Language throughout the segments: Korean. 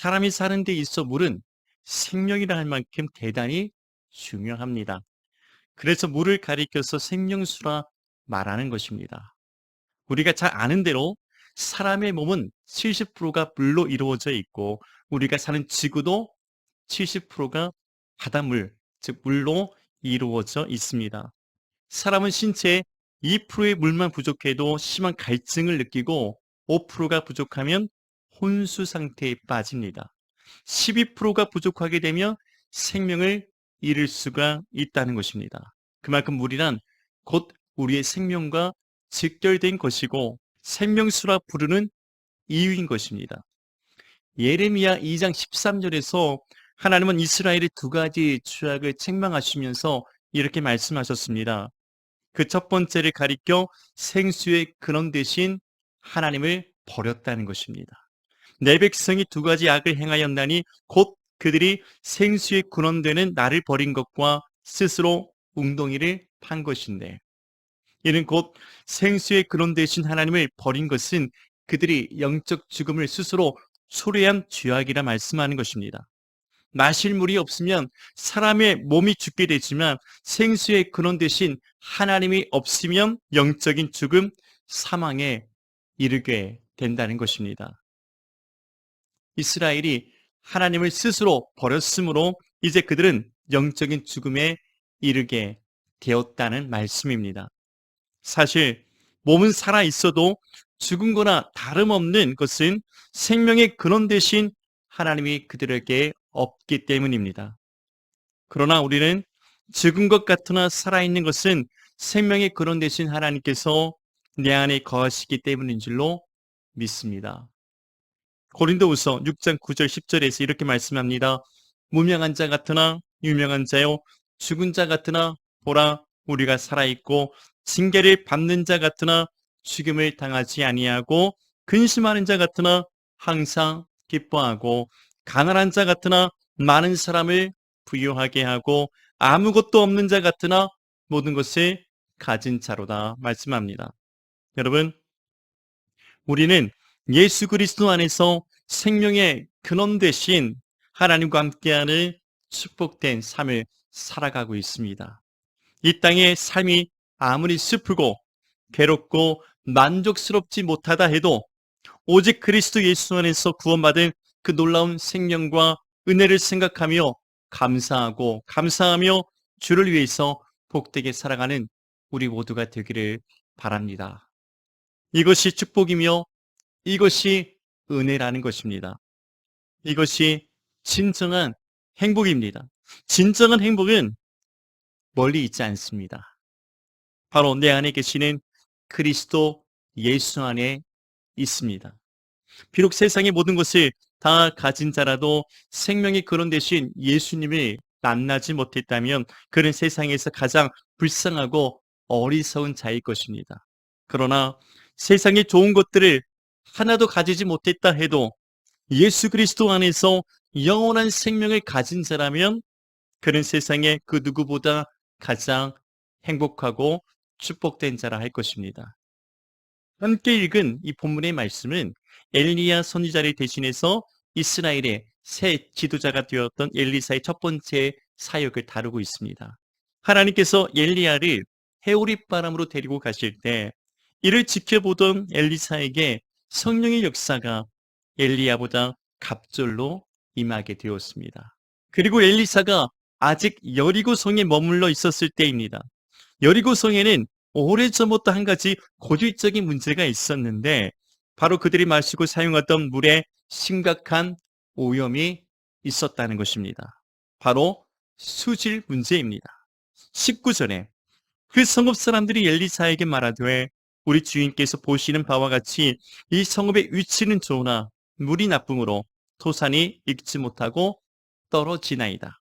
사람이 사는 데 있어 물은 생명이라 할 만큼 대단히 중요합니다. 그래서 물을 가리켜서 생명수라 말하는 것입니다. 우리가 잘 아는 대로 사람의 몸은 70%가 물로 이루어져 있고 우리가 사는 지구도 70%가 바닷물, 즉 물로 이루어져 있습니다. 사람은 신체의 2%의 물만 부족해도 심한 갈증을 느끼고 5%가 부족하면 혼수 상태에 빠집니다. 12%가 부족하게 되면 생명을 잃을 수가 있다는 것입니다. 그만큼 물이란 곧 우리의 생명과 직결된 것이고 생명수라 부르는 이유인 것입니다. 예레미야 2장 13절에서 하나님은 이스라엘의 두 가지 죄악을 책망하시면서 이렇게 말씀하셨습니다. 그 첫 번째를 가리켜 생수의 근원 대신 하나님을 버렸다는 것입니다. 내 백성이 두 가지 악을 행하였나니 곧 그들이 생수의 근원되는 나를 버린 것과 스스로 웅덩이를 판 것인데, 이는 곧 생수의 근원 되신 하나님을 버린 것은 그들이 영적 죽음을 스스로 초래한 죄악이라 말씀하는 것입니다. 마실 물이 없으면 사람의 몸이 죽게 되지만 생수의 근원 되신 하나님이 없으면 영적인 죽음, 사망에 이르게 된다는 것입니다. 이스라엘이 하나님을 스스로 버렸으므로 이제 그들은 영적인 죽음에 이르게 되었다는 말씀입니다. 사실 몸은 살아 있어도 죽은 거나 다름없는 것은 생명의 근원 되신 하나님이 그들에게 없기 때문입니다. 그러나 우리는 죽은 것 같으나 살아있는 것은 생명의 근원 되신 하나님께서 내 안에 거하시기 때문인 줄로 믿습니다. 고린도후서 6장 9절 10절에서 이렇게 말씀합니다. 무명한 자 같으나 유명한 자요, 죽은 자 같으나 보라 우리가 살아있고 징계를 받는 자 같으나 죽임을 당하지 아니하고 근심하는 자 같으나 항상 기뻐하고 가난한 자 같으나 많은 사람을 부유하게 하고 아무것도 없는 자 같으나 모든 것을 가진 자로다 말씀합니다. 여러분, 우리는 예수 그리스도 안에서 생명의 근원 되신 하나님과 함께하는 축복된 삶을 살아가고 있습니다. 이 땅의 삶이 아무리 슬프고 괴롭고 만족스럽지 못하다 해도 오직 그리스도 예수 안에서 구원받은 그 놀라운 생명과 은혜를 생각하며 감사하며 주를 위해서 복되게 살아가는 우리 모두가 되기를 바랍니다. 이것이 축복이며 이것이 은혜라는 것입니다. 이것이 진정한 행복입니다. 진정한 행복은 멀리 있지 않습니다. 바로 내 안에 계시는 그리스도 예수 안에 있습니다. 비록 세상의 모든 것을 다 가진 자라도 생명의 근원 되신 예수님을 만나지 못했다면 그는 세상에서 가장 불쌍하고 어리석은 자일 것입니다. 그러나 세상의 좋은 것들을 하나도 가지지 못했다 해도 예수 그리스도 안에서 영원한 생명을 가진 자라면 그는 세상의 그 누구보다 가장 행복하고 축복된 자라 할 것입니다. 함께 읽은 이 본문의 말씀은 엘리야 선지자를 대신해서 이스라엘의 새 지도자가 되었던 엘리사의 첫 번째 사역을 다루고 있습니다. 하나님께서 엘리야를 해오릿바람으로 데리고 가실 때 이를 지켜보던 엘리사에게 성령의 역사가 엘리야보다 갑절로 임하게 되었습니다. 그리고 엘리사가 아직 여리고성에 머물러 있었을 때입니다. 여리고성에는 오래전부터 한 가지 고질적인 문제가 있었는데 바로 그들이 마시고 사용하던 물에 심각한 오염이 있었다는 것입니다. 바로 수질 문제입니다. 19절에 그 성읍 사람들이 엘리사에게 말하되 우리 주인께서 보시는 바와 같이 이 성읍의 위치는 좋으나 물이 나쁨으로 토산이 익지 못하고 떨어지나이다.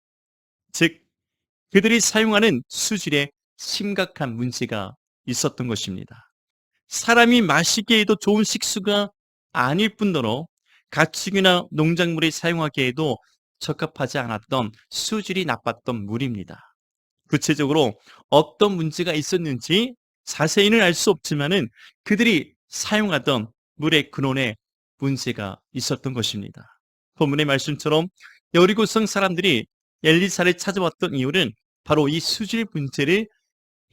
즉 그들이 사용하는 수질에 심각한 문제가 있었던 것입니다. 사람이 마시기에도 좋은 식수가 아닐 뿐더러 가축이나 농작물에 사용하기에도 적합하지 않았던 수질이 나빴던 물입니다. 구체적으로 어떤 문제가 있었는지 자세히는 알 수 없지만은 그들이 사용하던 물의 근원에 문제가 있었던 것입니다. 본문의 말씀처럼 여리고성 사람들이 엘리사를 찾아왔던 이유는 바로 이 수질 문제를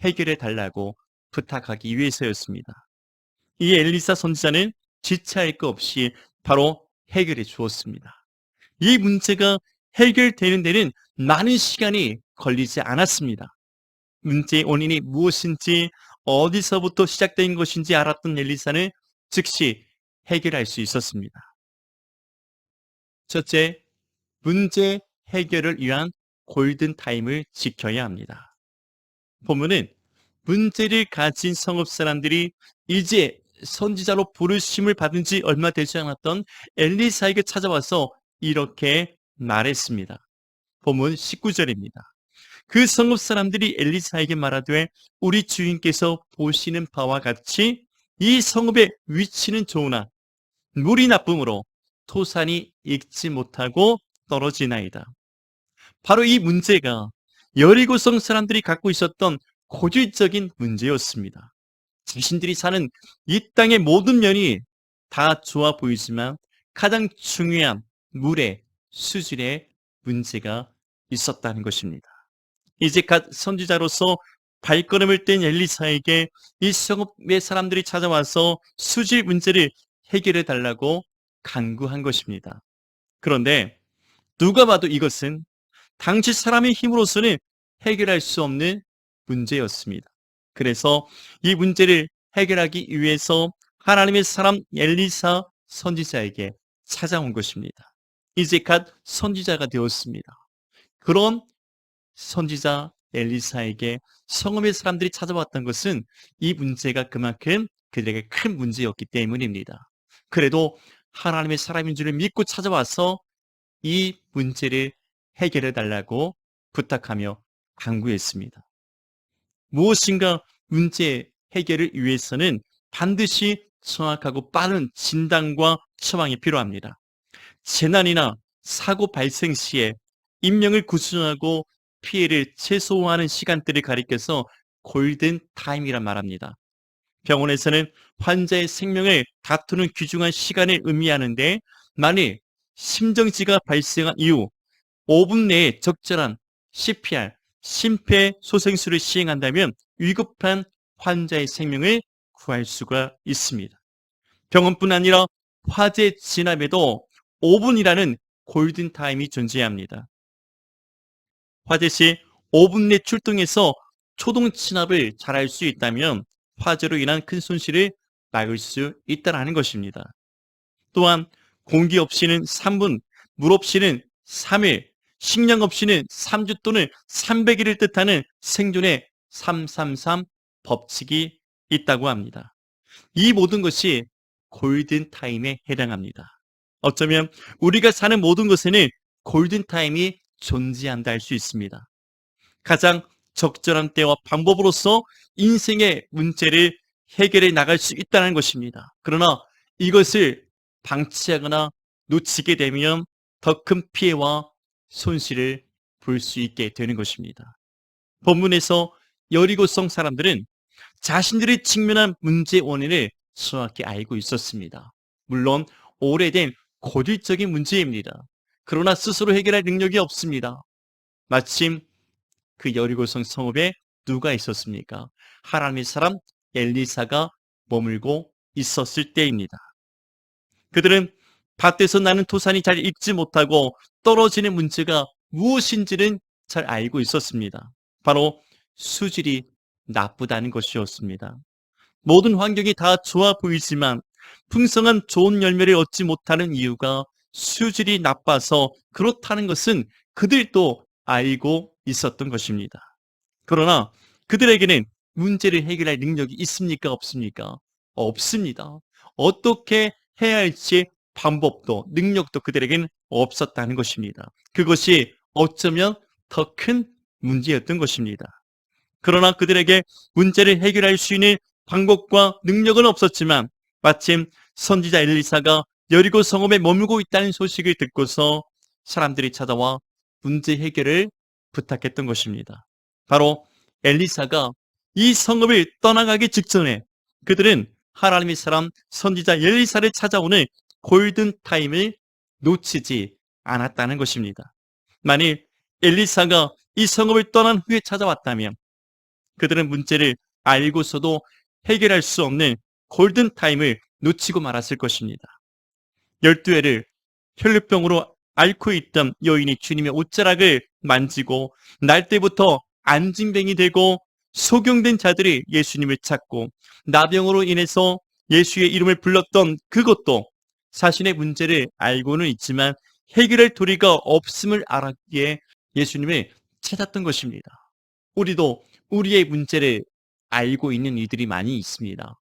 해결해 달라고 부탁하기 위해서였습니다. 이 엘리사 선지자는 지체할 것 없이 바로 해결해 주었습니다. 이 문제가 해결되는 데는 많은 시간이 걸리지 않았습니다. 문제의 원인이 무엇인지 어디서부터 시작된 것인지 알았던 엘리사는 즉시 해결할 수 있었습니다. 첫째, 문제 해결을 위한 골든타임을 지켜야 합니다. 본문은 문제를 가진 성읍 사람들이 이제 선지자로 부르심을 받은 지 얼마 되지 않았던 엘리사에게 찾아와서 이렇게 말했습니다. 본문 19절입니다. 그 성읍 사람들이 엘리사에게 말하되 우리 주인께서 보시는 바와 같이 이 성읍의 위치는 좋으나 물이 나쁨으로 토산이 익지 못하고 떨어지나이다. 바로 이 문제가 여리고성 사람들이 갖고 있었던 고질적인 문제였습니다. 자신들이 사는 이 땅의 모든 면이 다 좋아 보이지만 가장 중요한 물의 수질에 문제가 있었다는 것입니다. 이제 갓 선지자로서 발걸음을 뗀 엘리사에게 이 성읍의 사람들이 찾아와서 수질 문제를 해결해 달라고 간구한 것입니다. 그런데 누가 봐도 이것은 당시 사람의 힘으로서는 해결할 수 없는 문제였습니다. 그래서 이 문제를 해결하기 위해서 하나님의 사람 엘리사 선지자에게 찾아온 것입니다. 이제 갓 선지자가 되었습니다. 그런 선지자 엘리사에게 성읍의 사람들이 찾아왔던 것은 이 문제가 그만큼 그들에게 큰 문제였기 때문입니다. 그래도 하나님의 사람인 줄을 믿고 찾아와서 이 문제를 해결해 달라고 부탁하며 간구했습니다. 무엇인가 문제 해결을 위해서는 반드시 정확하고 빠른 진단과 처방이 필요합니다. 재난이나 사고 발생 시에 인명을 구출하고 피해를 최소화하는 시간대를 가리켜서 골든 타임이란 말합니다. 병원에서는 환자의 생명을 다투는 귀중한 시간을 의미하는데 만일 심정지가 발생한 이후 5분 내에 적절한 CPR, 심폐소생술을 시행한다면 위급한 환자의 생명을 구할 수가 있습니다. 병원뿐 아니라 화재 진압에도 5분이라는 골든타임이 존재합니다. 화재 시 5분 내 출동해서 초동 진압을 잘할 수 있다면 화재로 인한 큰 손실을 막을 수 있다는 것입니다. 또한 공기 없이는 3분, 물 없이는 3일, 식량 없이는 3주 또는 300일을 뜻하는 생존의 333 법칙이 있다고 합니다. 이 모든 것이 골든타임에 해당합니다. 어쩌면 우리가 사는 모든 것에는 골든타임이 존재한다 할 수 있습니다. 가장 적절한 때와 방법으로서 인생의 문제를 해결해 나갈 수 있다는 것입니다. 그러나 이것을 방치하거나 놓치게 되면 더 큰 피해와 손실을 볼 수 있게 되는 것입니다. 본문에서 여리고성 사람들은 자신들이 직면한 문제의 원인을 정확히 알고 있었습니다. 물론 오래된 고질적인 문제입니다. 그러나 스스로 해결할 능력이 없습니다. 마침 그 여리고성 성읍에 누가 있었습니까? 하나님의 사람 엘리사가 머물고 있었을 때입니다. 그들은 밭에서 나는 토산이 잘 익지 못하고 떨어지는 문제가 무엇인지는 잘 알고 있었습니다. 바로 수질이 나쁘다는 것이었습니다. 모든 환경이 다 좋아 보이지만 풍성한 좋은 열매를 얻지 못하는 이유가 수질이 나빠서 그렇다는 것은 그들도 알고 있었던 것입니다. 그러나 그들에게는 문제를 해결할 능력이 있습니까? 없습니까? 없습니다. 어떻게 해야 할지 방법도 능력도 그들에게는 없었다는 것입니다. 그것이 어쩌면 더 큰 문제였던 것입니다. 그러나 그들에게 문제를 해결할 수 있는 방법과 능력은 없었지만 마침 선지자 엘리사가 여리고 성읍에 머물고 있다는 소식을 듣고서 사람들이 찾아와 문제 해결을 부탁했던 것입니다. 바로 엘리사가 이 성읍을 떠나가기 직전에 그들은 하나님의 사람 선지자 엘리사를 찾아오는 골든타임을 놓치지 않았다는 것입니다. 만일 엘리사가 이 성읍을 떠난 후에 찾아왔다면 그들은 문제를 알고서도 해결할 수 없는 골든타임을 놓치고 말았을 것입니다. 12회를 혈루병으로 앓고 있던 여인이 주님의 옷자락을 만지고 날 때부터 안진뱅이 되고 소경된 자들이 예수님을 찾고 나병으로 인해서 예수의 이름을 불렀던 그것도 자신의 문제를 알고는 있지만 해결할 도리가 없음을 알았기에 예수님을 찾았던 것입니다. 우리도 우리의 문제를 알고 있는 이들이 많이 있습니다.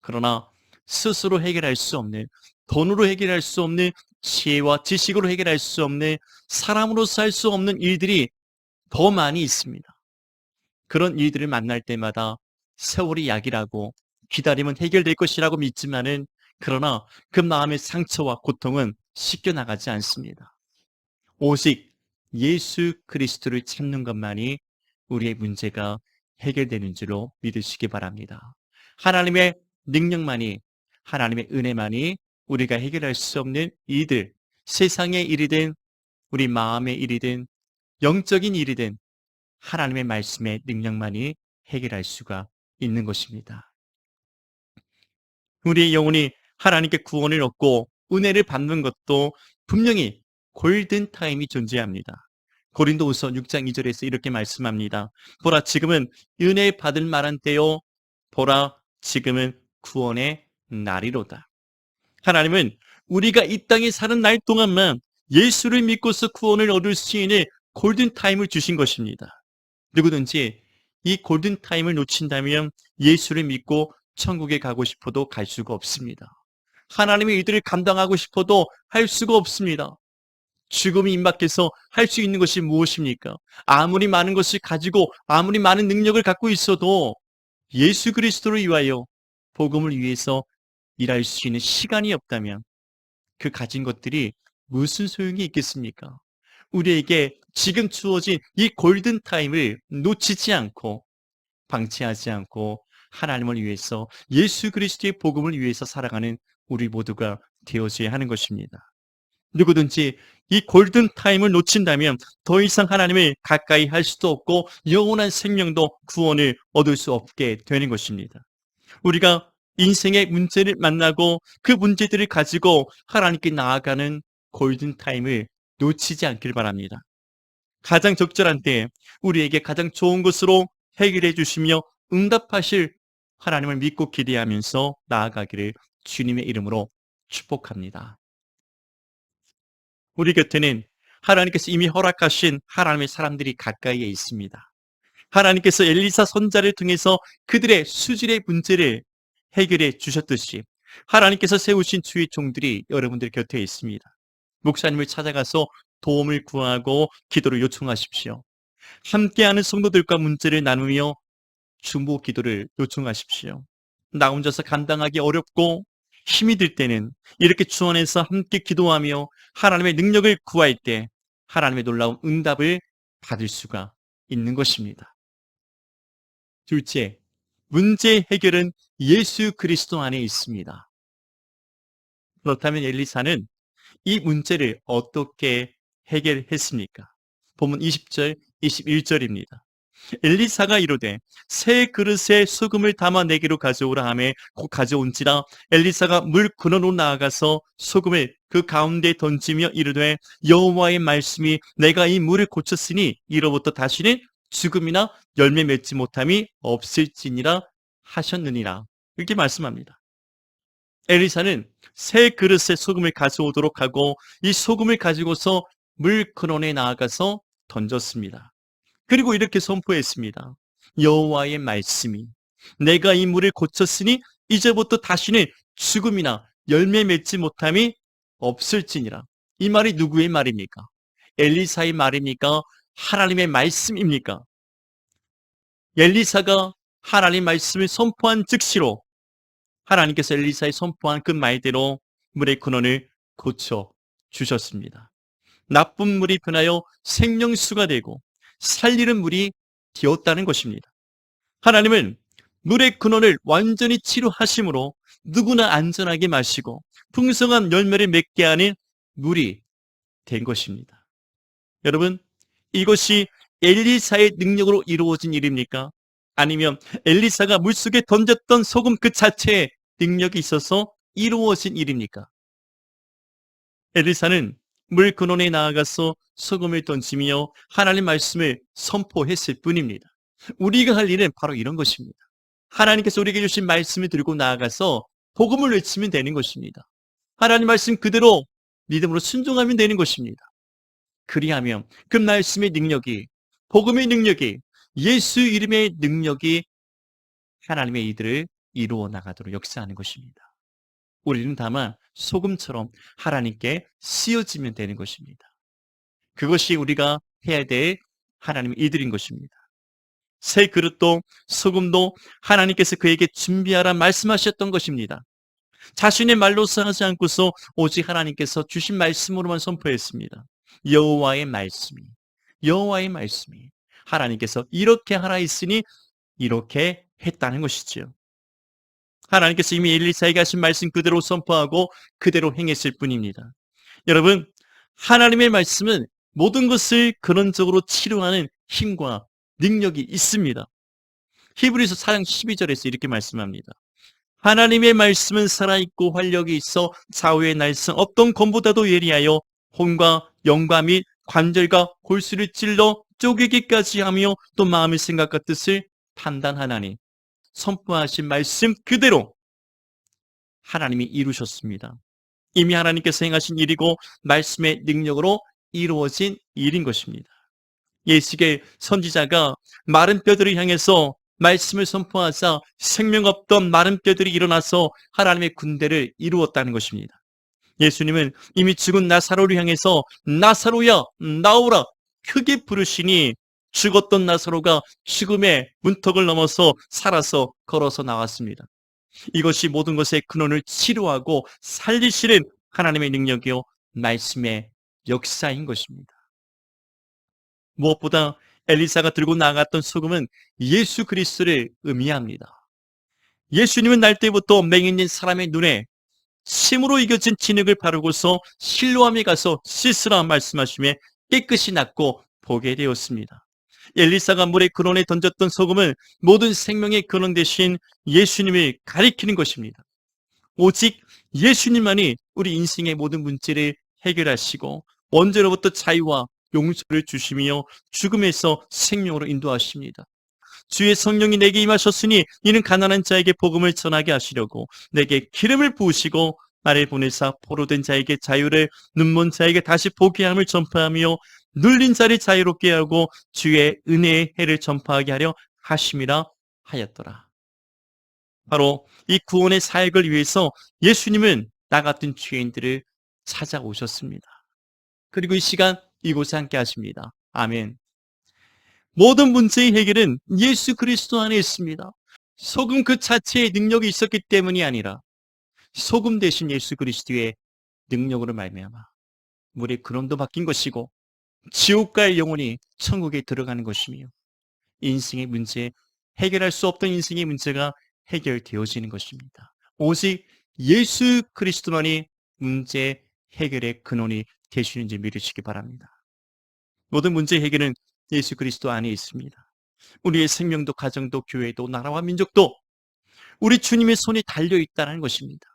그러나 스스로 해결할 수 없는, 돈으로 해결할 수 없는, 지혜와 지식으로 해결할 수 없는, 사람으로서 할 수 없는 일들이 더 많이 있습니다. 그런 일들을 만날 때마다 세월이 약이라고 기다리면 해결될 것이라고 믿지만은 그러나 그 마음의 상처와 고통은 씻겨나가지 않습니다. 오직 예수 그리스도를 찾는 것만이 우리의 문제가 해결되는 줄로 믿으시기 바랍니다. 하나님의 능력만이, 하나님의 은혜만이 우리가 해결할 수 없는 일들, 세상의 일이든 우리 마음의 일이든 영적인 일이든 하나님의 말씀의 능력만이 해결할 수가 있는 것입니다. 우리의 영혼이 하나님께 구원을 얻고 은혜를 받는 것도 분명히 골든타임이 존재합니다. 고린도후서 6장 2절에서 이렇게 말씀합니다. 보라, 지금은 은혜 받을 만한 때요, 보라, 지금은 구원의 날이로다. 하나님은 우리가 이 땅에 사는 날 동안만 예수를 믿고서 구원을 얻을 수 있는 골든타임을 주신 것입니다. 누구든지 이 골든타임을 놓친다면 예수를 믿고 천국에 가고 싶어도 갈 수가 없습니다. 하나님의 일들을 감당하고 싶어도 할 수가 없습니다. 죽음이 임박해서 할 수 있는 것이 무엇입니까? 아무리 많은 것을 가지고 아무리 많은 능력을 갖고 있어도 예수 그리스도를 위하여 복음을 위해서 일할 수 있는 시간이 없다면 그 가진 것들이 무슨 소용이 있겠습니까? 우리에게 지금 주어진 이 골든타임을 놓치지 않고 방치하지 않고 하나님을 위해서 예수 그리스도의 복음을 위해서 살아가는 우리 모두가 되어져야 하는 것입니다. 누구든지 이 골든타임을 놓친다면 더 이상 하나님을 가까이 할 수도 없고 영원한 생명도 구원을 얻을 수 없게 되는 것입니다. 우리가 인생의 문제를 만나고 그 문제들을 가지고 하나님께 나아가는 골든타임을 놓치지 않길 바랍니다. 가장 적절한 때에 우리에게 가장 좋은 것으로 해결해 주시며 응답하실 하나님을 믿고 기대하면서 나아가기를 주님의 이름으로 축복합니다. 우리 곁에는 하나님께서 이미 허락하신 하나님의 사람들이 가까이에 있습니다. 하나님께서 엘리사 선자를 통해서 그들의 수질의 문제를 해결해 주셨듯이 하나님께서 세우신 주의 종들이 여러분들 곁에 있습니다. 목사님을 찾아가서 도움을 구하고 기도를 요청하십시오. 함께하는 성도들과 문제를 나누며 중보 기도를 요청하십시오. 나 혼자서 감당하기 어렵고 힘이 들 때는 이렇게 주 안에서 함께 기도하며 하나님의 능력을 구할 때 하나님의 놀라운 응답을 받을 수가 있는 것입니다. 둘째, 문제 해결은 예수 그리스도 안에 있습니다. 그렇다면 엘리사는 이 문제를 어떻게 해결했습니까? 본문 20절, 21절입니다. 엘리사가 이르되 새 그릇에 소금을 담아 내게로 가져오라 하매 곧 가져온지라. 엘리사가 물 근원으로 나아가서 소금을 그 가운데 던지며 이르되 여호와의 말씀이 내가 이 물을 고쳤으니 이로부터 다시는 죽음이나 열매 맺지 못함이 없을지니라 하셨느니라. 이렇게 말씀합니다. 엘리사는 새 그릇에 소금을 가져오도록 하고 이 소금을 가지고서 물 근원에 나아가서 던졌습니다. 그리고 이렇게 선포했습니다. 여호와의 말씀이 내가 이 물을 고쳤으니 이제부터 다시는 죽음이나 열매 맺지 못함이 없을지니라. 이 말이 누구의 말입니까? 엘리사의 말입니까? 하나님의 말씀입니까? 엘리사가 하나님의 말씀을 선포한 즉시로 하나님께서 엘리사의 선포한 그 말대로 물의 근원을 고쳐 주셨습니다. 나쁜 물이 변하여 생명수가 되고 살리는 물이 되었다는 것입니다. 하나님은 물의 근원을 완전히 치료하심으로 누구나 안전하게 마시고 풍성한 열매를 맺게 하는 물이 된 것입니다. 여러분, 이것이 엘리사의 능력으로 이루어진 일입니까? 아니면 엘리사가 물속에 던졌던 소금 그 자체에 능력이 있어서 이루어진 일입니까? 엘리사는 물 근원에 나아가서 소금을 던지며 하나님 말씀을 선포했을 뿐입니다. 우리가 할 일은 바로 이런 것입니다. 하나님께서 우리에게 주신 말씀을 들고 나아가서 복음을 외치면 되는 것입니다. 하나님 말씀 그대로 믿음으로 순종하면 되는 것입니다. 그리하면 그 말씀의 능력이, 복음의 능력이, 예수 이름의 능력이 하나님의 이들을 이루어 나가도록 역사하는 것입니다. 우리는 다만 소금처럼 하나님께 씌어지면 되는 것입니다. 그것이 우리가 해야 될 하나님의 이들인 것입니다. 새 그릇도 소금도 하나님께서 그에게 준비하라 말씀하셨던 것입니다. 자신의 말로서 하지 않고서 오직 하나님께서 주신 말씀으로만 선포했습니다. 여호와의 말씀이 하나님께서 이렇게 하라 했으니 이렇게 했다는 것이죠. 하나님께서 이미 엘리사에게 하신 말씀 그대로 선포하고 그대로 행했을 뿐입니다. 여러분, 하나님의 말씀은 모든 것을 근원적으로 치료하는 힘과 능력이 있습니다. 히브리서 4장 12절에서 이렇게 말씀합니다. 하나님의 말씀은 살아있고 활력이 있어 좌우의 날선 어떤 검보다도 예리하여 혼과 영과 및 관절과 골수를 찔러 쪼개기까지 하며 또 마음의 생각과 뜻을 판단하나니 선포하신 말씀 그대로 하나님이 이루셨습니다. 이미 하나님께서 행하신 일이고 말씀의 능력으로 이루어진 일인 것입니다. 예수의 선지자가 마른 뼈들을 향해서 말씀을 선포하자 생명 없던 마른 뼈들이 일어나서 하나님의 군대를 이루었다는 것입니다. 예수님은 이미 죽은 나사로를 향해서 나사로야 나오라 크게 부르시니 죽었던 나사로가 죽음의 문턱을 넘어서 살아서 걸어서 나왔습니다. 이것이 모든 것의 근원을 치료하고 살리시는 하나님의 능력이요 말씀의 역사인 것입니다. 무엇보다 엘리사가 들고 나갔던 소금은 예수 그리스도를 의미합니다. 예수님은 날 때부터 맹인인 사람의 눈에 침으로 이겨진 진흙을 바르고서 실로암에 가서 씻으라 말씀하시며 깨끗이 낫고 보게 되었습니다. 엘리사가 물의 근원에 던졌던 소금은 모든 생명의 근원 대신 예수님을 가리키는 것입니다. 오직 예수님만이 우리 인생의 모든 문제를 해결하시고 원죄로부터 자유와 용서를 주시며 죽음에서 생명으로 인도하십니다. 주의 성령이 내게 임하셨으니 이는 가난한 자에게 복음을 전하게 하시려고 내게 기름을 부으시고 나를 보내사 포로된 자에게 자유를 눈먼 자에게 다시 보게 함을 전파하며 눌린 자를 자유롭게 하고 주의 은혜의 해를 전파하게 하려 하심이라 하였더라. 바로 이 구원의 사역을 위해서 예수님은 나 같은 죄인들을 찾아오셨습니다. 그리고 이 시간 이곳에 함께 하십니다. 아멘. 모든 문제의 해결은 예수 그리스도 안에 있습니다. 소금 그 자체의 능력이 있었기 때문이 아니라 소금 대신 예수 그리스도의 능력으로 말미암아 물의 근원도 바뀐 것이고 지옥 갈 영혼이 천국에 들어가는 것이며 인생의 문제, 해결할 수 없던 인생의 문제가 해결되어지는 것입니다. 오직 예수 그리스도만이 문제 해결의 근원이 되시는 줄 믿으시기 바랍니다. 모든 문제 해결은 예수 그리스도 안에 있습니다. 우리의 생명도 가정도 교회도 나라와 민족도 우리 주님의 손이 달려있다는 것입니다.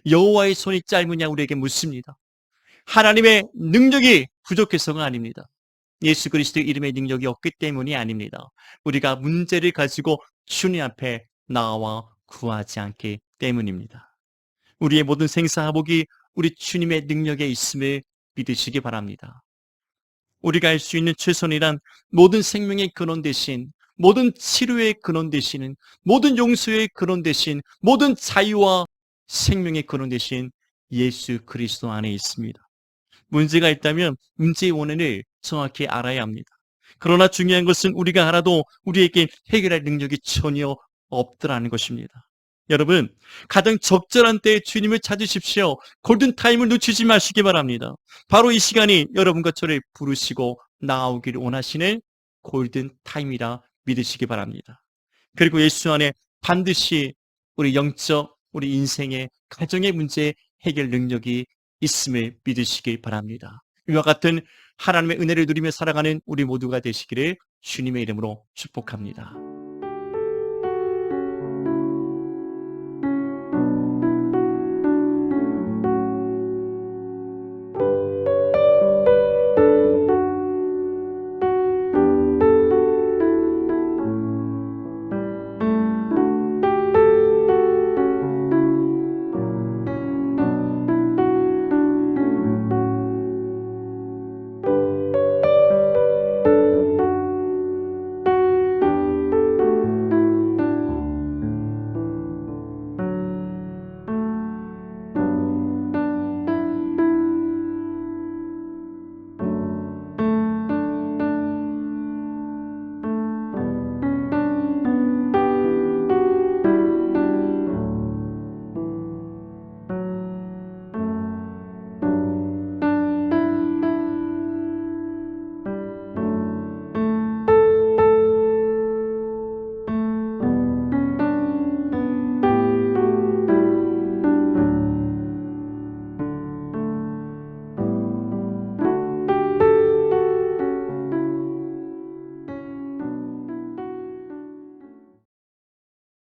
여호와의 손이 짧으냐 우리에게 묻습니다. 하나님의 능력이 부족해서가 아닙니다. 예수 그리스도의 이름의 능력이 없기 때문이 아닙니다. 우리가 문제를 가지고 주님 앞에 나와 구하지 않기 때문입니다. 우리의 모든 생사화복이 우리 주님의 능력에 있음을 믿으시기 바랍니다. 우리가 할 수 있는 최선이란 모든 생명의 근원 대신, 모든 치료의 근원 대신, 모든 용서의 근원 대신, 모든 자유와 생명의 근원 대신 예수 그리스도 안에 있습니다. 문제가 있다면 문제의 원인을 정확히 알아야 합니다. 그러나 중요한 것은 우리가 알아도 우리에게 해결할 능력이 전혀 없더라는 것입니다. 여러분, 가장 적절한 때에 주님을 찾으십시오. 골든타임을 놓치지 마시기 바랍니다. 바로 이 시간이 여러분과 저를 부르시고 나오기를 원하시는 골든타임이라 믿으시기 바랍니다. 그리고 예수 안에 반드시 우리 영적, 우리 인생의 가정의 문제 해결 능력이 있음을 믿으시기 바랍니다. 이와 같은 하나님의 은혜를 누리며 살아가는 우리 모두가 되시기를 주님의 이름으로 축복합니다.